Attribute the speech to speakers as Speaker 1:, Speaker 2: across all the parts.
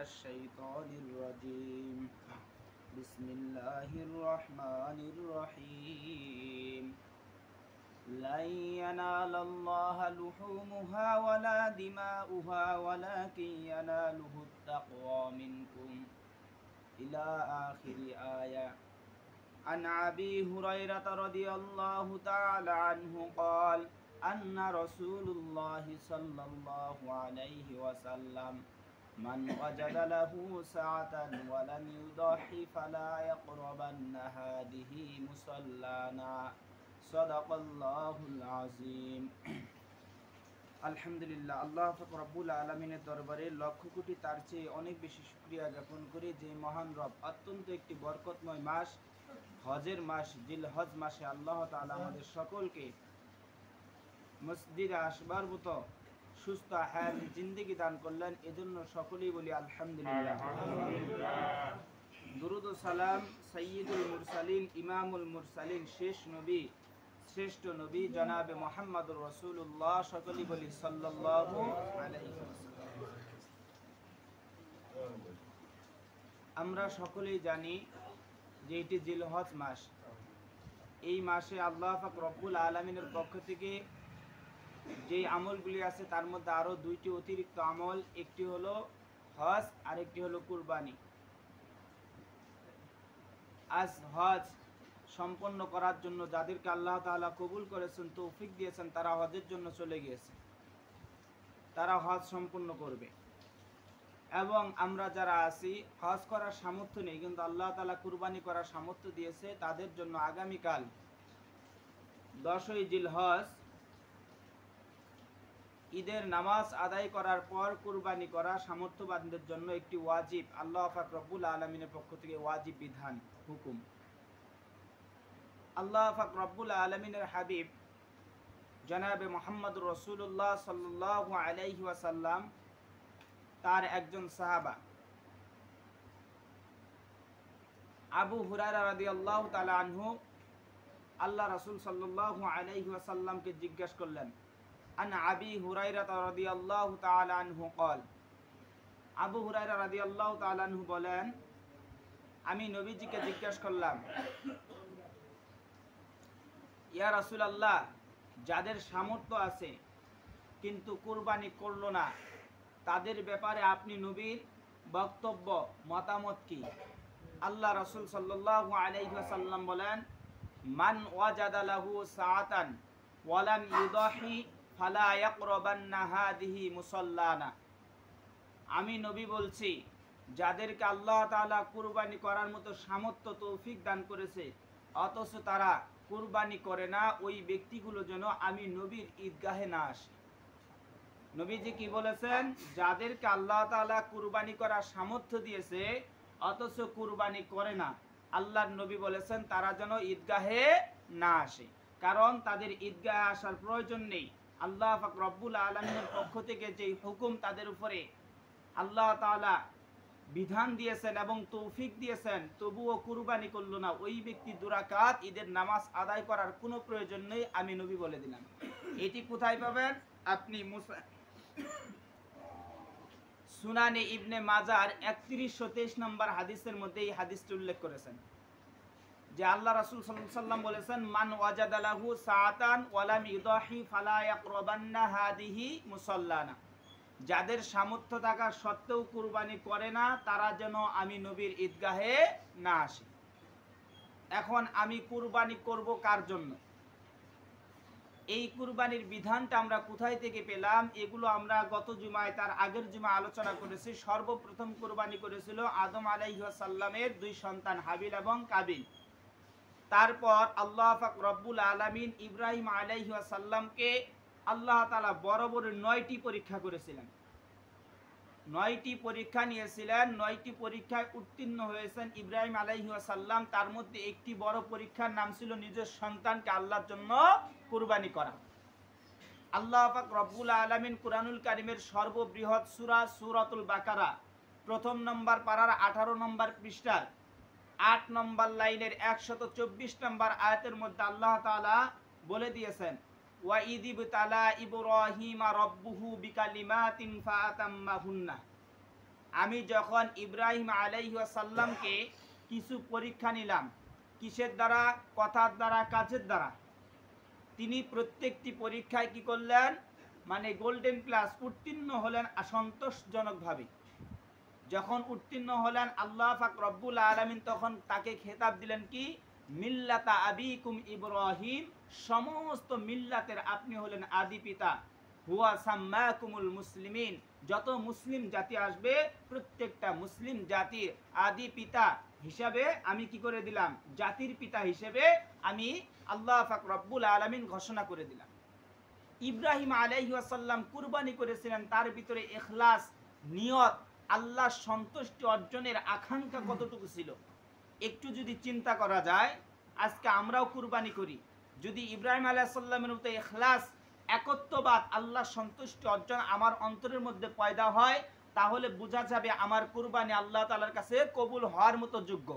Speaker 1: الشيطان الرجيم بسم الله الرحمن الرحيم لن ينال الله لحومها ولا دماؤها ولكن يناله التقوى منكم إلى آخر آية. عن أبي هريرة رضي الله تعالى عنه قال أن رسول الله صلى الله عليه وسلم من وجد له سعة ولم يضحي فلا يقربن هذه مصلانا صدق الله العظيم. আলহামদুলিল্লাহ, আল্লাহ রব্বুল আলামিনের দরবারে লক্ষ কোটি তার চেয়ে অনেক বেশি শুকরিয়া জ্ঞাপন করি যে মহান রব অত্যন্ত একটি বরকতময় মাস, হজের মাস, জিলহজ মাসে আল্লাহ তাআলা আমাদের সকলকে মসজিদে আসবার মতো সুস্থ হায়াত জিন্দেগি দান করলেন। এজন্য সকলেই বলি আলহামদুলিল্লাহ। দুরুদ ও সালাম সাইয়্যিদুল মুরসালিন, ইমামুল মুরসালিন, শেষ নবী, শ্রেষ্ঠ নবী জনাবে মুহাম্মদুর রাসূলুল্লাহ, সকলেই বলি সাল্লাল্লাহু আলাইহি ওয়াসাল্লাম। আমরা সকলেই জানি যে এটি জিলহজ মাস। এই মাসে আল্লাহ পাক রব্বুল আলামিনের পক্ষ থেকে যে আমলগুলি আছে তার মধ্যে আরও দুইটি অতিরিক্ত আমল, একটি হলো হজ আর একটি হলো কুরবানি। আজ হজ সম্পন্ন করার জন্য যাদেরকে আল্লাহ তাআলা কবুল করেছেন, তৌফিক দিয়েছেন, তারা হজের জন্য চলে গিয়েছে, তারা হজ সম্পন্ন করবে। এবং আমরা যারা আছি হজ করার সামর্থ্য নেই কিন্তু আল্লাহ তাআলা কুরবানি করার সামর্থ্য দিয়েছে, তাদের জন্য আগামীকাল 10ই জিলহজ ঈদের নামাজ আদায় করার পর কুরবানি করা সামর্থ্যবানদের জন্য একটি ওয়াজিব, আল্লাহ পাক রব্বুল আলামিনের পক্ষ থেকে ওয়াজিব বিধান, হুকুম। আল্লাহ পাক রব্বুল আলামিনের হাবিব জনাবে মুহাম্মদুর রাসূলুল্লাহ সাল্লাল্লাহু আলাইহি ওয়াসাল্লাম তার একজন সাহাবা আবু হুরায়রা রাদিয়াল্লাহু তাআলা আনহু আল্লাহ রাসূল সাল্লাল্লাহু আলাইহি ওয়াসাল্লামকে জিজ্ঞাসা করলেন, আন আবি হুরায়রা রাদিয়াল্লাহু তাআলা আনহু قال, আবু হুরায়রা রাদিয়াল্লাহু তাআলা আনহু বলেন, আমি নবীজিকে জিজ্ঞাসা করলাম, ইয়া রাসূলুল্লাহ, যাদের সামর্থ্য আছে কিন্তু কুরবানি করলো না, তাদের ব্যাপারে আপনি নবীর বক্তব্য, মতামত কি? আল্লাহ রাসূল সাল্লাল্লাহু আলাইহি ওয়াসাল্লাম বলেন, মান ওয়াজাদা লাহু সাআতান ওয়া লাম ইউদাহি ফালা ইয়াকরাবান্না হাদিহি মুসাল্লানা। আমি নবী বলছি, যাদেরকে আল্লাহ তাআলা কুরবানি করার মতো সামর্থ্য তৌফিক দান করেছে অথচ তারা কুরবানি করে না, ওই ব্যক্তিগুলো যেন আমি নবীর ঈদগাহে না আসে। নবীজি কি বলেছেন? যাদেরকে আল্লাহ তাআলা কুরবানি করার সামর্থ্য দিয়েছে অথচ কুরবানি করে না, আল্লাহর নবী বলেছেন তারা যেন ঈদগাহে না আসে, কারণ তাদের ঈদগাহে আসার প্রয়োজন নেই। আল্লাহ পাক রব্বুল আলামিনের পক্ষ থেকে যে হুকুম তাদের উপরে আল্লাহ তাআলা বিধান দিয়েছেন এবং তৌফিক দিয়েছেন, তবুও কুরবানি করলো না, ওই ব্যক্তি দুরাকাত ঈদের নামাজ আদায় করার কোনো প্রয়োজন নেই, আমি নবী বলে দিলাম। এটি কোথায় পাবেন? আপনি সুনানে ইবনে মাজার 3123 নম্বর হাদিসের মধ্যে এই হাদিসটি উল্লেখ করেছেন যে আল্লাহ রাসূল সাল্লাল্লাহু আলাইহি ওয়াসাল্লাম বলেছেন, মান ওয়াজাদা লাহু সাআতান ওয়া লাম ইউদাহি ফালা ইয়াকরাবান্না হাদিহি মুসাল্লানা। যাদের সামর্থ্য থাকা সত্ত্বেও কুরবানি করে না, তারা যেন আমি নবীর ঈদগাহে না আসে। এখন আমি কুরবানি করব কার জন্য? এই কুরবানির বিধানটা আমরা কোথায় থেকে পেলাম? এগুলো আমরা গত জুমায়, তার আগের জুমায় আলোচনা করেছি। সর্বপ্রথম কুরবানি করেছিল আদম আলাইহিস সালামের দুই সন্তান হাবিল এবং কাবিল। তারপর আল্লাহ পাক রব্বুল আলামিন ইব্রাহিম আলাইহিস সালামকে আল্লাহ তাআলা বড় বড় 9টি পরীক্ষা করেছিলেন, 9টি পরীক্ষা নিয়েছিলেন, 9টি পরীক্ষায় উত্তীর্ণ হয়েছেন ইব্রাহিম আলাইহিস সালাম। তার মধ্যে একটি বড় পরীক্ষার নাম ছিল নিজের সন্তানকে আল্লাহর জন্য কুরবানি করা। আল্লাহ পাক রব্বুল আলামিন কুরআনুল কারীমের সর্ববৃহৎ সূরা সূরাতুল বাকারা প্রথম নম্বর পারার 18 নম্বর পৃষ্ঠার 8 নম্বর লাইনের 124 নম্বর আয়াতের মধ্যে আল্লাহ তাআলা বলে দিয়েছেন, ওয়া ইযিবতালা ইব্রাহিমা রাব্বুহু বিকালিমাতিন ফাআতাম্মাহুন্না। আমি যখন ইব্রাহিম আলাইহিস সালামকে কিছু পরীক্ষা নিলাম, কিসের দ্বারা? কথার দ্বারা, কাজের দ্বারা। তিনি প্রত্যেকটি পরীক্ষায় কি করলেন? মানে গোল্ডেন ক্লাস উত্তীর্ণ হলেন সন্তোষজনকভাবে। যখন উত্তীর্ণ হলেন আল্লাহ পাক রব্বুল আলামিন তখন তাকে খেতাব দিলেন কি? মিল্লাতা আবিকুম ইব্রাহিম, সমস্ত মিল্লাতের আপনি হলেন আদি পিতা। হুয়া সাম্মাকুমুল মুসলিমিন, যত মুসলিম জাতি আসবে প্রত্যেকটা মুসলিম জাতির আদি পিতা হিসাবে আমি কি করে দিলাম? জাতির পিতা হিসেবে আমি আল্লাহ পাক রব্বুল আলামিন ঘোষণা করে দিলাম। ইব্রাহিম আলাইহিস সালাম কুরবানি করেছিলেন, তার ভিতরে ইখলাস, নিয়ত, আল্লাহর সন্তুষ্টি অর্জনের আকাঙ্ক্ষা কতটুকু ছিল একটু যদি চিন্তা করা যায়। আজকে আমরাও কুরবানি করি, যদি ইব্রাহিম আলাইহিস সালামের মতো ইখলাস, একত্ববাদ, আল্লাহর সন্তুষ্টি অর্জন আমার অন্তরের মধ্যে পয়দা হয়, তাহলে বোঝা যাবে আমার কুরবানি আল্লাহ তাআলার কাছে কবুল হওয়ার মতো যোগ্য।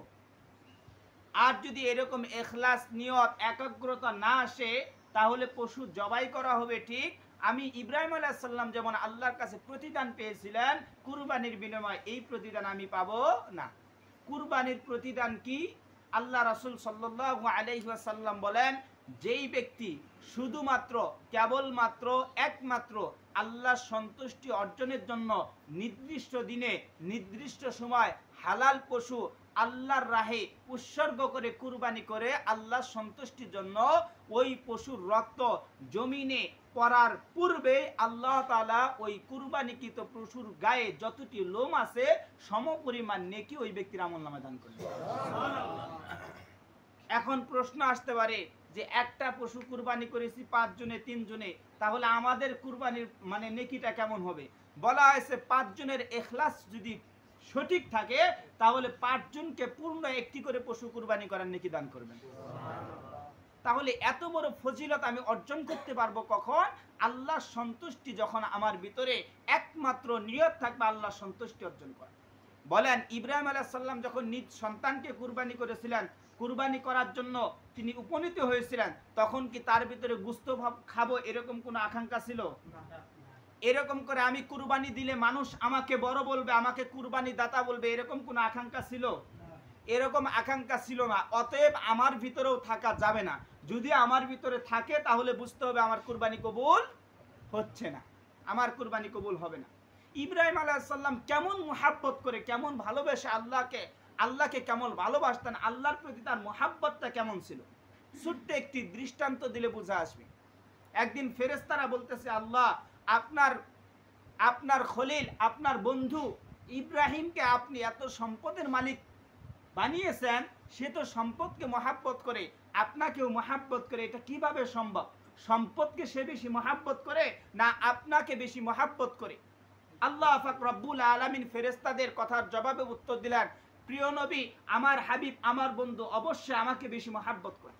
Speaker 1: আর যদি এরকম ইখলাস, নিয়ত, একাগ্রতা না আসে, তাহলে পশু জবাই করা হবে ঠিক। আমি ইব্রাহিম আলাইহিস সালাম যেমন আল্লাহর কাছে প্রতিদান পেয়েছিলেন কুরবানির বিনিময়ে, এই প্রতিদান আমি পাবো না। কুরবানির প্রতিদান কি? আল্লাহ রাসূল সাল্লাল্লাহু আলাইহি ওয়াসাল্লাম বলেন, যেই ব্যক্তি শুধুমাত্র, কেবলমাত্র, একমাত্র আল্লাহর সন্তুষ্টি অর্জনের জন্য নির্দিষ্ট দিনে নির্দিষ্ট সময় হালাল পশু আল্লাহর রাহে উৎসর্গ করে কুরবানি করে আল্লাহর সন্তুষ্টির জন্য, ওই পশুর রক্ত জমিনে পড়ার পূর্বে আল্লাহ তাআলা ওই কুরবানিকৃত পশুর গায়ে যতটি লোম আছে সমপরিমাণ নেকি ওই ব্যক্তির আমলনামায় দান করবে। এখন প্রশ্ন আসতে পারে যে একটা পশু কুরবানি করেছি 5 জনে 3 জনে, তাহলে আমাদের কুরবানির মানে নেকিটা কেমন হবে? বলা হয়েছে 5 জনের ইখলাস যদি সঠিক থাকে তাহলে 5 জনকে পূর্ণ একটি করে পশু কুরবানি করার নেকি দান করবেন। তাহলে এত বড় ফজিলত আমি অর্জন করতে পারবো কখন? আল্লাহর সন্তুষ্টি যখন আমার ভিতরে একমাত্র নিয়ত থাকবে আল্লাহর সন্তুষ্টি অর্জন করা। বলেন ইব্রাহিম আলাইহিস সালাম যখন নিজ সন্তানকে কুরবানি করেছিলেন, কুরবানি করার জন্য তিনি উপনীত হয়েছিলেন, তখন কি তার ভিতরে গোশত খাবো এরকম কোনো আকাঙ্ক্ষা ছিল? এরকম করে আমি কুরবানি দিলে মানুষ আমাকে বড় বলবে, আমাকে কুরবানি দাতা বলবে, এরকম কোনো আকাঙ্ক্ষা ছিল? এরকম আকাঙ্ক্ষা ছিল না। অতএব আমার ভিতরেও থাকা যাবে না। যদি আমার ভিতরে থাকে তাহলে বুঝতে হবে আমার কুরবানি কবুল হচ্ছে না, আমার কুরবানি কবুল হবে না। ইব্রাহিম আলাইহিস সালাম কেমন মুহাব্বত করে, কেমন ভালোবেসে আল্লাহকে কেমন ভালোবাসতেন, আল্লাহর প্রতি তার মুহাব্বতটা কেমন ছিল, ছোট্ট একটি দৃষ্টান্ত দিলে বোঝা আসবে। একদিন ফেরেশতারা বলতেছে, আল্লাহ আপনার খলিল, আপনার বন্ধু ইব্রাহিমকে আপনি এত সম্পদের মালিক বানিয়েছেন, সে তো সম্পদকে মহাব্বত করে, আপনাকেও মহাব্বত করে, এটা কিভাবে সম্ভব? সম্পদকে সে বেশি মহাব্বত করে না আপনাকে বেশি মহাব্বত করে? আল্লাহ পাক রব্বুল আলামিন ফেরেশতাদের কথার জবাবে উত্তর দিলেন, প্রিয় নবী, আমার হাবিব, আমার বন্ধু অবশ্যই আমাকে বেশি মহাব্বত করে।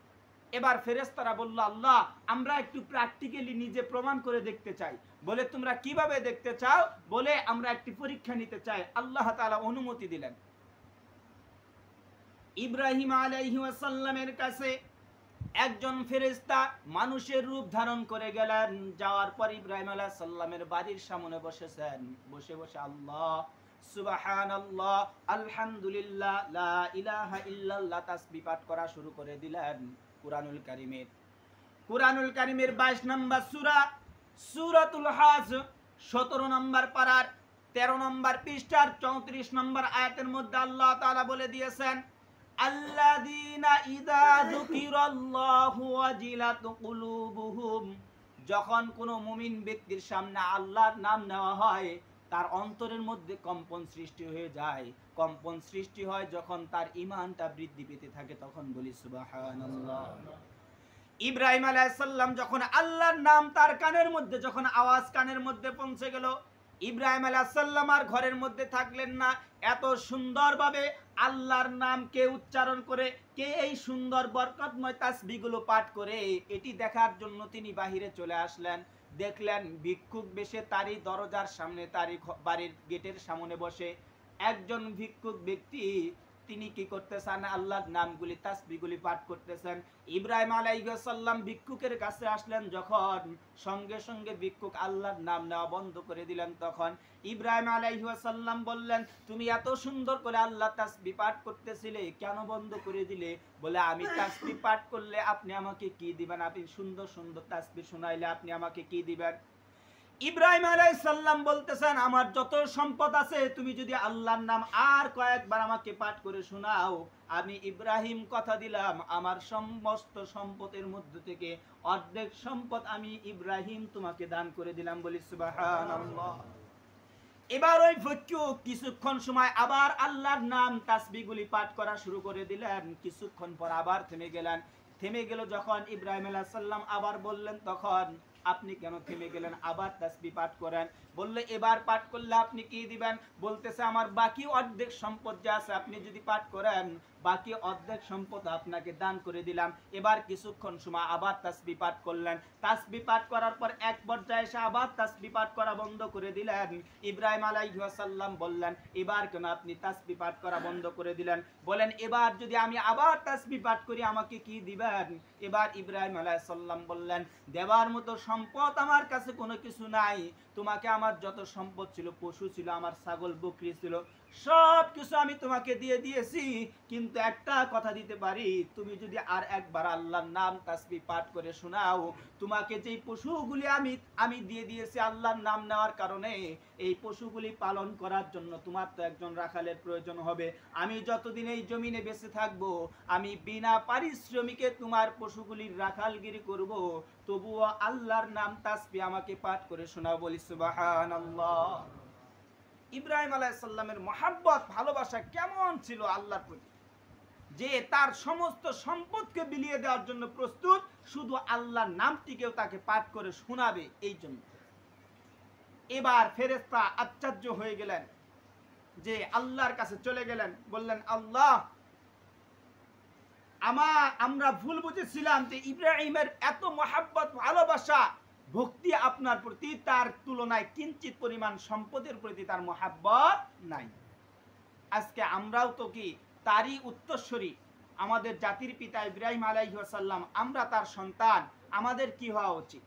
Speaker 1: এবার ফেরেশতারা বলল, আল্লাহ আমরা একটু প্র্যাকটিক্যালি নিজে প্রমাণ করে দেখতে চাই। বলে তোমরা কিভাবে দেখতে চাও? বলে আমরা একটি পরীক্ষা নিতে চাই। আল্লাহ তাআলা অনুমতি দিলেন। ইব্রাহিম আলাইহিস সালামের কাছে একজন ফেরেশতা মানুষের রূপ ধারণ করে গেলেন। যাওয়ার পর ইব্রাহিম আলাইহিস সালামের বাড়ির সামনে বসেছেন। বসে বসে আল্লাহ সুবহানাল্লাহ, আলহামদুলিল্লাহ, লা ইলাহা ইল্লাল্লাহ তাসবিহ পাঠ করা শুরু করে দিলেন। কুরআনুল কারীমের 22 নম্বর সূরা সূরাতুল হজ 17 নম্বর পারার 13 নম্বর পৃষ্ঠার 34 নম্বর আয়াতের মধ্যে আল্লাহ তাআলা বলে দিয়েছেন, আল্লাযীনা ইযা যুকিরাল্লাহু ওয়াজিলাত কুলুবুহুম, যখন কোনো মুমিন ব্যক্তির সামনে আল্লাহর নাম নেওয়া হয় তার অন্তরের মধ্যে কম্পন সৃষ্টি হয়ে যায়। কম্পন সৃষ্টি হয় যখন তার ঈমানটা বৃদ্ধি পেতে থাকে, তখন বলি সুবহানাল্লাহ। ইব্রাহিম আলাইহিস সালাম যখন আল্লাহর নাম তার কানের মধ্যে, যখন আওয়াজ কানের মধ্যে পৌঁছে গেল, ইব্রাহিম আলাইহিস সালাম আর ঘরের মধ্যে থাকলেন না। এত সুন্দরভাবে আল্লাহর নাম কে উচ্চারণ করে, কে এই সুন্দর বরকতময় তাসবিহগুলো পাঠ করে, এটি দেখার জন্য তিনি বাহিরে চলে আসলেন। দেখলেন ভিক্ষুক বেশে তারই দরজার সামনে, তারই বাড়ির গেটের সামনে বসে একজন ভিক্ষুক ব্যক্তি তিনি কি করতেছেন, আল্লাহর নামগুলি তাসবিহগুলি পাঠ করতেছেন। ইব্রাহিম আলাইহিস সালাম ভিক্ষুকের কাছে আসলেন, যখন সঙ্গে সঙ্গে ভিক্ষুক আল্লাহর নাম নেওয়া বন্ধ করে দিলেন, তখন ইব্রাহিম আলাইহিস সালাম বললেন, তুমি এত সুন্দর করে আল্লাহ তাসবিহ পাঠ করতেছিলে, কেন বন্ধ করে দিলে? বলে, আমি তাসবিহ পাঠ করলে আপনি আমাকে কি দিবেন? আপনি সুন্দর সুন্দর তাসবিহ শোনাইলে আপনি আমাকে কি দিবেন? ইব্রাহিম আলাইহিস সালাম বলতেছেন, আমার যত সম্পদ আছে তুমি যদি আল্লাহর নাম আর কয়েকবার আমাকে পাঠ করে শোনাও, আমি ইব্রাহিম কথা দিলাম আমার সমস্ত সম্পদের মধ্যে থেকে অর্ধেক সম্পদ আমি ইব্রাহিম তোমাকে দান করে দিলাম। বলি সুবহানাল্লাহ। এবার ওই ভিক্ষুক কিছুক্ষণ সময় আবার আল্লাহর নাম তাসবিহগুলি পাঠ করা শুরু করে দিলেন। কিছুক্ষণ পর আবার থেমে গেলেন। থেমে গেল যখন ইব্রাহিম আলাইহিস সালাম আবার বললেন, তখন আপনি কেন থেমে গেলেন? আবার তাসবিহ পাঠ করেন। বললে, এবার পাঠ করলে আপনি কি দিবেন? বলতেছে, আমার বাকি অর্ধেক সম্পদ যা আছে আপনি যদি পাঠ করেন, বাকি অর্ধেক সম্পদ আপনাকে দান করে দিলাম। এবার কিছুক্ষণ সময় আবার তাসবিহ পাঠ করলেন। তাসবিহ পাঠ করার পর এক পর্যায়ে এসে আবার তাসবিহ পাঠ করা বন্ধ করে দিলেন। ইব্রাহিম আলাইহিস সালাম বললেন, এবার কেন আপনি তাসবিহ পাঠ করা বন্ধ করে দিলেন? বলেন, এবার যদি আমি আবার তাসবিহ পাঠ করি আমাকে কি দিবেন? এবার ইব্রাহিম আলাইহিস সালাম বললেন, দেওয়ার মতো সম্পদ আমার কাছে কোনো কিছু নাই। তোমাকে আমার যত সম্পদ ছিল, পশু ছিল, আমার ছাগল বকরি ছিল, সব কিছু আমি তোমাকে দিয়ে দিয়েছি, কিন্তু একটা কথা দিতে পারি, তুমি যদি আর একবার আল্লাহর নাম তাসবিহ পাঠ করে শোনাও, তোমাকে যেই পশুগুলি আমি দিয়ে দিয়েছি আল্লাহর নাম নেওয়ার কারণে, এই পশুগুলি পালন করার জন্য তোমার তো একজন রাখালের প্রয়োজন হবে। আমি যতদিন এই জমিনে বেঁচে থাকবো, আমি বিনা পারিশ্রমিকে তোমার পশুগুলির রাখালগিরি করব, তবুও আল্লাহর নাম তাসবিহ আমাকে পাঠ করে শোনাও। বলি সুবহানাল্লাহ। ইব্রাহিম আলাইহিস সালামের মহব্বত, ভালোবাসা কেমন ছিল আল্লাহর প্রতি, যে তার সমস্ত সম্পদকে বিলিয়ে দেওয়ার জন্য প্রস্তুত, শুধু আল্লাহর নামটিকেও তাকে পাঠ করে শোনাবে এই জন্য। এবার ফেরেশতা আশ্চর্য হয়ে গেলেন, যে আল্লাহর কাছে চলে গেলেন, বললেন, আল্লাহ, আমরা ভুল বুঝেছিলাম যে ইব্রাহিমের এত মহব্বত, ভালোবাসা, ভক্তি আপনার প্রতি, তার তুলনায় কিঞ্চিত পরিমাণ সম্পদের প্রতি তার মহব্বত নাই। আজকে আমরাও তো কি তারই উত্তরসূরি, আমাদের জাতির পিতা ইব্রাহিম আলাইহিস সালাম, আমরা তার সন্তান, আমাদের কি হওয়া উচিত?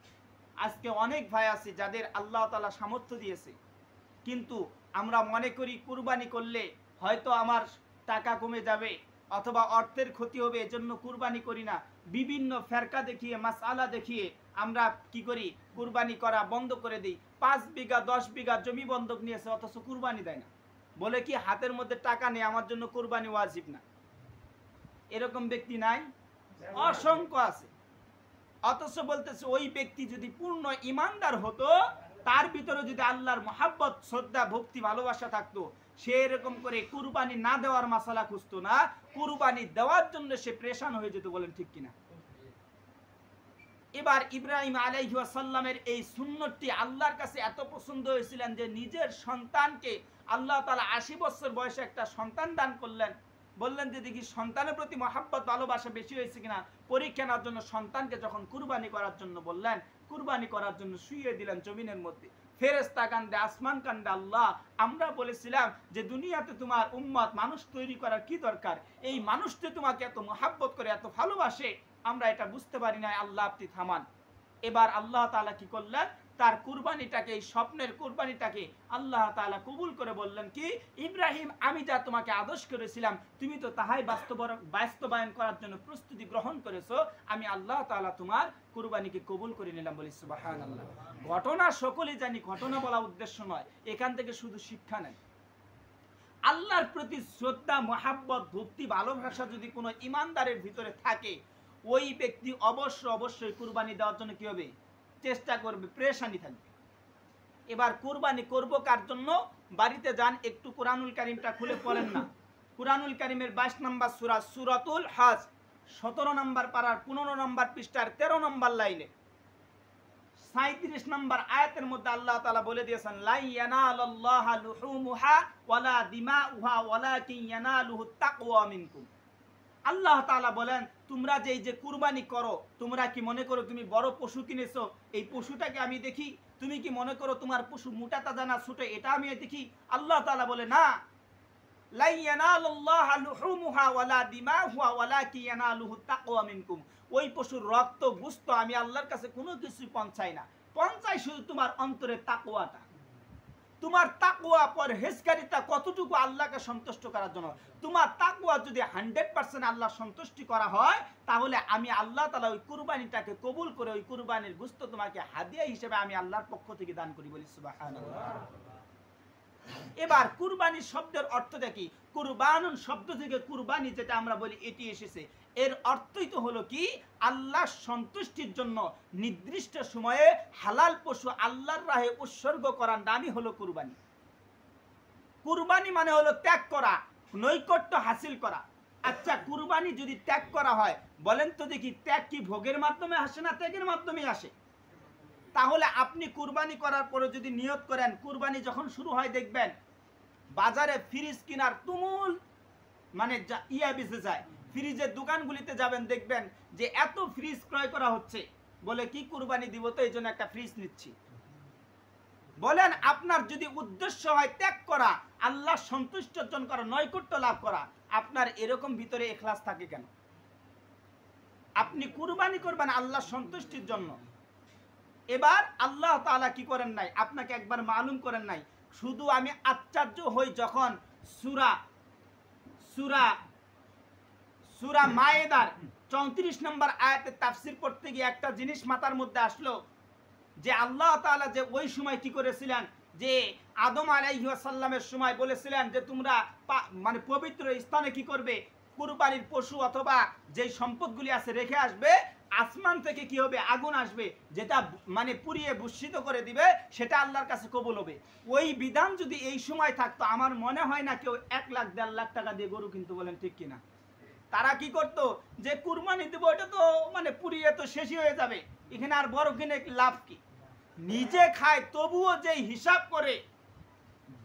Speaker 1: আজকে অনেক ভাই আছে যাদের আল্লাহ তাআলা সামর্থ্য দিয়েছে, কিন্তু আমরা মনে করি কুরবানি করলে হয়তো আমার টাকা কমে যাবে অথবা অর্থের ক্ষতি হবে, এজন্য কুরবানি করি না। বিভিন্ন ফেরকা দেখিয়ে, মাসআলা দেখিয়ে আমরা কি করি, কুরবানি করা বন্ধ করে দিই। 5 বিঘা 10 বিঘা জমি বন্ধক নিয়েছে, অথচ কুরবানি দেয় না। বলে কি, হাতের মধ্যে টাকা নেই, আমার জন্য কুরবানি ওয়াজিব না। এরকম ব্যক্তি নাই? অসংখ্য আছে। অথচ বলতেছে, ওই ব্যক্তি যদি পূর্ণ ইমানদার হতো, তার ভিতরে যদি আল্লাহর মহব্বত, শ্রদ্ধা, ভক্তি, ভালোবাসা থাকতো, সে এরকম করে কুরবানি না দেওয়ার মাসালা খুঁজতো না, কুরবানি দেওয়ার জন্য সে প্রেশান হয়ে যেত। বলেন ঠিক কিনা? এবার ইব্রাহিম আলাইহিস সালামের এই সুন্নতটি আল্লাহর কাছে এত পছন্দ হয়েছিলেন যে নিজের সন্তানকে আল্লাহ তাআলা 80 বছর বয়সে একটা সন্তান দান করলেন। বললেন যে দেখি সন্তানের প্রতি মহব্বত, ভালোবাসা বেশি হয়েছে কিনা পরীক্ষা নেওয়ার জন্য সন্তানকে যখন কুরবানি করার জন্য বললেন, কুরবানি করার জন্য শুইয়ে দিলেন জমিনের মধ্যে। ফেরেশতা কান্দে, আসমান কান্দে, আল্লাহ, আমরা বলেছিলাম যে দুনিয়াতে তোমার উম্মত মানুষ তৈরি করার কি দরকার, এই মানুষটি তোমাকে এত মহব্বত করে, এত ভালোবাসে, আমরা এটা বুঝতে পারি না, আল্লাহ আপনি থামান। এবার আল্লাহ তাআলা কি করলেন, তার কুরবানিটাকে, এই স্বপ্নের কুরবানিটাকে আল্লাহ তাআলা কবুল করে বললেন কি, ইব্রাহিম, আমি যা তোমাকে আদেশ করেছিলাম তুমি তো তাহাই বাস্তবায়ন করার জন্য প্রস্তুতি গ্রহণ করেছো, আমি আল্লাহ তাআলা তোমার কুরবানিকে কবুল করে নিলাম। বলি সুবহানাল্লাহ। ঘটনা সকলেই জানি, ঘটনা বলা উদ্দেশ্য নয়, এখান থেকে শুধু শিক্ষা নেন। আল্লাহর প্রতি শ্রদ্ধা, মহব্বত, ভক্তি, ভালোবাসা যদি কোনো ইমানদারের ভিতরে থাকে, ওই ব্যক্তি অবশ্যই কুরবানি দেওয়ার জন্য কি হবে, চেষ্টা করবে, প্রেশানি থাকবে। এবার কুরবানি করব কার জন্য? বাড়িতে যান, একটু কুরআনুল কারীমটা খুলে পড়েন না। কুরআনুল কারীমের 22 নম্বর সূরা, সূরাতুল হজ, 17 নম্বর পারার 15 নম্বর পৃষ্ঠার 13 নম্বর লাইনে 37 নম্বর আয়াতের মধ্যে আল্লাহ তাআলা বলে দিয়েছেন, লা ইয়ানালাল্লাহা লুহুমুহা ওয়ালা দিমাউহা ওয়ালাকিন ইয়ানালুহুত তাকওয়া মিনকুম। আল্লাহ তাআলা বলেন, তোমরা যে কুরবানি করো, তোমরা কি মনে করো তুমি বড় পশু কিনেছো, এই পশুটাকে আমি দেখি? তুমি কি মনে করো তোমার পশু মোটা তাজা না ছোট, এটা আমি দেখি? আল্লাহ তাআলা বলে, না, লা ইয়ানালুল্লাহা লুহুমুহা ওয়ালা দিমাহুহা ওয়ালাকি ইয়ানালুহু তাকওয়া মিনকুম। ওই পশুর রক্ত গোশত আমি আল্লাহর কাছে কোনো কিছুই পৌঁছাই না, পৌঁছাই শুধু তোমার অন্তরের তাকওয়াটা। তোমার তাকওয়া পরহেজগারিতা কতটুকু আল্লাহকে সন্তুষ্ট করার জন্য। তোমার তাকওয়া যদি 100% আল্লাহ সন্তুষ্টি করা হয়, তাহলে আমি আল্লাহ তাআলা ওই কুরবানিটাকে কবুল করে ওই কুরবানির গোশত তোমাকে হাদিয়া হিসেবে আমি আল্লাহর পক্ষ থেকে দান করি, বলি সুবহানাল্লাহ। এবার কুরবানি শব্দের অর্থটা কি? কুরবানুন শব্দ থেকে কুরবানি যেটা আমরা বলি এটি এসেছে। এর অর্থই তো হলো কি, আল্লাহর সন্তুষ্টির জন্য নির্দিষ্ট সময়ে হালাল পশু আল্লাহর রাহে উৎসর্গ করার নামই হলো কুরবানি। কুরবানি মানে হলো ত্যাগ করা, নৈকট্য হাসিল করা। আচ্ছা, কুরবানি যদি ত্যাগ করা হয়, বলেন তো দেখি, ত্যাগ কি ভোগের মাধ্যমে আসে না ত্যাগের মাধ্যমে আসে? তাহলে আপনি কুরবানি করার পরে যদি নিয়ত করেন, কুরবানি যখন শুরু হয় দেখবেন বাজারে ফ্রিজ কেনার তুমুল মানে বেঁচে যায়। ফ্রিজের দোকানগুলিতে যাবেন, দেখবেন যে এত ফ্রিজ ক্রয় করা হচ্ছে। বলে কি, কুরবানি দিব তো এই জন্য একটা ফ্রিজ নিচ্ছি। বলেন, আপনার যদি উদ্দেশ্য হয় ত্যাগ করা, আল্লাহ সন্তুষ্ট অর্জন করা, নৈকট্য লাভ করা, আপনার এরকম ভিতরে ইখলাস থাকে কেন? আপনি কুরবানি করবেন আল্লাহ সন্তুষ্টির জন্য। এবার আল্লাহ তাআলা কি করেন নাই, আপনাকে একবার মালুম করেন নাই। শুধু আমি আশ্চর্য হই যখন সূরা মায়েদার 34 নম্বর আয়াতের তাফসীর পড়তে গিয়ে একটা জিনিস মাথার মধ্যে আসলো, যে আল্লাহ তাআলা যে ওই সময় কি করেছিলেন, যে আদম আলাইহিস সালামের সময় বলেছিলেন যে তোমরা মানে পবিত্র স্থানে কি করবে, কুরবানির পশু অথবা যে সম্পদগুলি আছে রেখে আসবে। আসমান থেকে কি হবে, আগুন আসবে, যেটা মানে পুড়িয়ে ভূষিত করে দিবে, সেটা আল্লাহর কাছে কবুল হবে। ওই বিধান যদি এই সময় থাকতো, আমার মনে হয় না কেউ 1 লাখ 1.5 লাখ টাকা দিয়ে গরু কিনতো, বলেন ঠিক কিনা? তারা কি করতো, যে কুরবানি দেবো এটা তো মানে পুড়িয়ে তো শেষই হয়ে যাবে, এখানে আর বড় কিনে লাভ কি? নিজে খায় তবুও যে হিসাব করে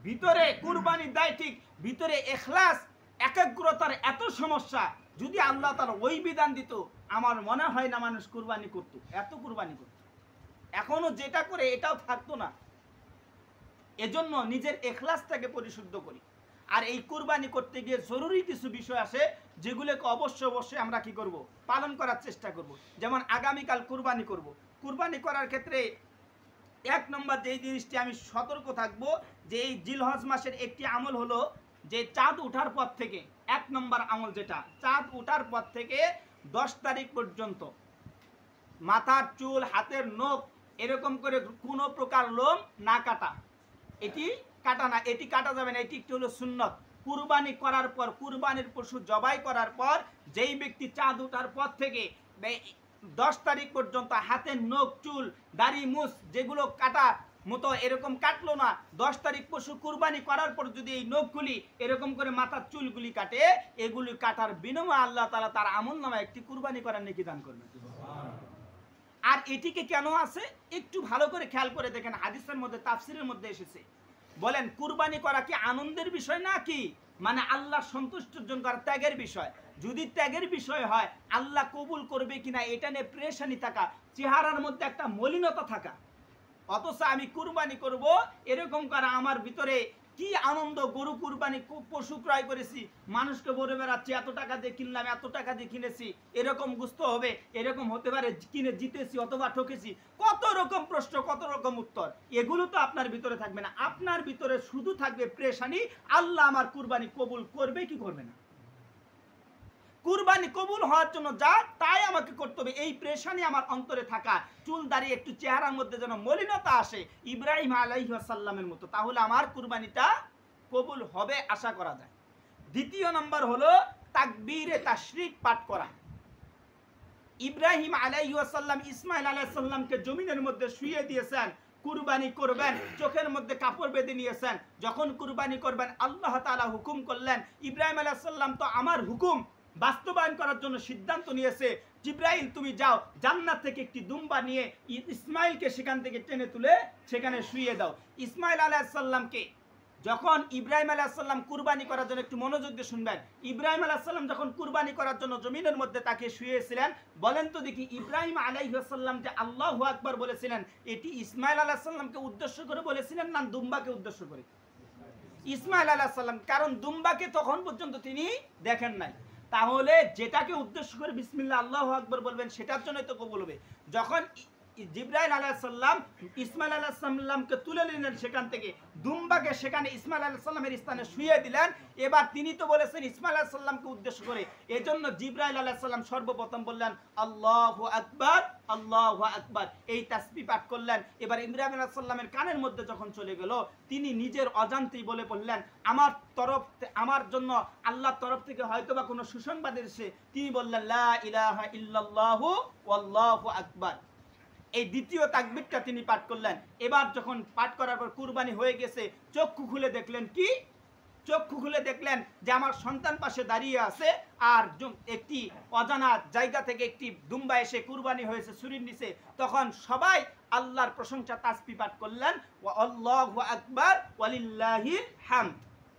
Speaker 1: ভিতরে কুরবানি দেয়, ঠিক ভিতরে ইখলাস একাগ্রতার এত সমস্যা। যদি আল্লাহ তাআলা ওই বিধান দিত, আমার মনে হয় না মানুষ কুরবানি করত, এত কুরবানি করত। এখনো যেটা করে এটাও থাকতো না। এজন্য নিজের ইখলাসটাকে পরিশুদ্ধ করি। আর এই কুরবানি করতে গিয়ে জরুরি কিছু বিষয় আসে, যেগুলোকে অবশ্যই আমরা কি করব, পালন করার চেষ্টা করব। যেমন আগামীকাল কুরবানি করব। কুরবানি করার ক্ষেত্রে 1 নম্বর যেই জিনিসটি আমি সতর্ক থাকবো, যে এই জিলহজ মাসের একটি আমল হলো যে চাঁদ ওঠার পর থেকে 1 নম্বর আমল, যেটা চাঁদ ওঠার পর থেকে 10 তারিখ পর্যন্ত মাথার চুল, হাতের নখ এরকম করে কোনো প্রকার লোম না কাটা। এটি কাটা না, এটি কাটা যাবে না, এটি একটি হলো সুন্নত। কুরবানি করার পর, কুরবানির পশু জবাই করার পর যেই ব্যক্তি চাঁদ ওঠার পর থেকে 10 তারিখ পর্যন্ত হাতের নখ, চুল, দাড়ি, মুছ যেগুলো কাটা মতো এরকম কাটলো না, 10 তারিখ পশু কুরবানি করার পর যদি এই নখগুলি এরকম করে মাথার চুলগুলি কাটে, এগুলি কাটার বিনিময়ে আল্লাহ তাআলা তার আমলনামায় একটি কুরবানি করার নেকি দান করবেন। আর এটিকে কেন আছে একটু ভালো করে খেয়াল করে দেখেন, হাদিসের মধ্যে, তাফসীরের মধ্যে এসেছে। বলেন, কুরবানি করা কি আনন্দের বিষয় নাকি মানে আল্লাহ সন্তুষ্ট অর্জন করা ত্যাগের বিষয়? যদি ত্যাগের বিষয় হয়, আল্লাহ কবুল করবে কিনা এটা নিয়ে প্রেশানি থাকা, চেহারার মধ্যে একটা মলিনতা থাকা, অথচ আমি কুরবানি করব এরকম করা আমার ভিতরে কি আনন্দ, গরু কুরবানি পশু ক্রয় করেছি, মানুষকে বলে বেড়াচ্ছি এত টাকা দিয়ে কিনলাম, এত টাকা দিয়ে কিনেছি, এরকম গুস্ত হবে, এরকম হতে পারে, কিনে জিতেছি অথবা ঠকেছি, কত রকম প্রশ্ন, কত রকম উত্তর। এগুলো তো আপনার ভিতরে থাকবে না, আপনার ভিতরে শুধু থাকবে প্রেশানি, আল্লাহ আমার কুরবানি কবুল করবে কি করবে না। কুরবানি কবুল হওয়ার জন্য যা তাই আমাকে করতে হবে, এই প্রেশানি আমার অন্তরে থাকা, চুল দাড়ি একটু চেহারার মধ্যে যেন মলিনতা আসে ইব্রাহিম আলাইহিস সালামের মতো, তাহলে আমার কুরবানিটা কবুল হবে আশা করা যায়। দ্বিতীয় নম্বর হলো তাকবীরে তাশরিক পাঠ করা। ইব্রাহিম আলাইহিস সালাম ইসমাইল আলাইহিস সালামকে জমিনের মধ্যে শুইয়ে দিয়েছেন, কুরবানি করবেন, চোখের মধ্যে কাপড় বেঁধে নিয়েছেন। যখন কুরবানি করবেন আল্লাহ তাআলা হুকুম করলেন, ইব্রাহিম আলাইহিস সালাম তো আমার হুকুম বাস্তবায়ন করার জন্য সিদ্ধান্ত নিয়েছে, জিব্রাইল তুমি যাও জান্নাত থেকে একটি দুম্বা নিয়ে ইসমাইলকে সেখান থেকে টেনে তুলে সেখানে শুইয়ে দাও। ইসমাইল আলাইহিস সালামকে যখন ইব্রাহিম আলাইহিস সালাম কুরবানি করার জন্য, একটু মনোযোগ দিয়ে শুনবেন, ইব্রাহিম আলাইহিস সালাম যখন কুরবানি করার জন্য জমিনের মধ্যে তাকে শুয়েছিলেন, বলেন তো দেখি ইব্রাহিম আলাইহিস সালাম যে আল্লাহু আকবার বলেছিলেন, এটি ইসমাইল আলাইহিস সালামকে উদ্দেশ্য করে বলেছিলেন না দুম্বাকে উদ্দেশ্য করে? ইসমাইল আলাইহিস সালাম, কারণ দুম্বাকে তখন পর্যন্ত তিনি দেখেন নাই। তাহলে যেটাকে উদ্দেশ্য করে বিসমিল্লাহ আল্লাহু আকবার বলবেন সেটার জন্যই তো কবুল হবে। যখন জিবরাইল আলাইহিস সালাম ইসমাইল আলাইহিস সালামকে তুলে নিলেন সেখান থেকে, দুম্বাকে সেখানে ইসমাইল আলাইহিস সালামের স্থানে শুইয়ে দিলেন, এবার তিনি তো বলেছেন ইসমাইল আলাইহিস সালামকে উদ্দেশ্য করে, এজন্য জিবরাইল আলাইহিস সালাম সর্বপ্রথম বললেন আল্লাহু আকবার, আল্লাহু আকবার, এই তাসবিহ পাঠ করলেন। এবার ইব্রাহিম আলাইহিস সালামের কানের মধ্যে যখন চলে গেল, তিনি নিজের অজান্তেই বলে পড়লেন আমার জন্য আল্লাহর তরফ থেকে হয়তোবা কোনো সুসংবাদ এসেছে। তিনি বললেন লা ইলাহা ইল্লাল্লাহু ওয়াল্লাহু আকবার, এই দ্বিতীয় তাকবীরটা তিনি পাঠ করলেন। এবার যখন পাঠ করার পর কুরবানি হয়ে গেছে, চক্ষু খুলে দেখলেন কি? চক্ষু খুলে দেখলেন যে আমার সন্তান পাশে দাঁড়িয়ে আছে, আর একটি অজানা জায়গা থেকে একটি দুম্বা এসে কুরবানি হয়েছে ছুরির নিচে। তখন সবাই আল্লাহর প্রশংসা তাসবিহ পাঠ করলেন, ওয়া আল্লাহু আকবার ওয়ালিল্লাহিল হামদ।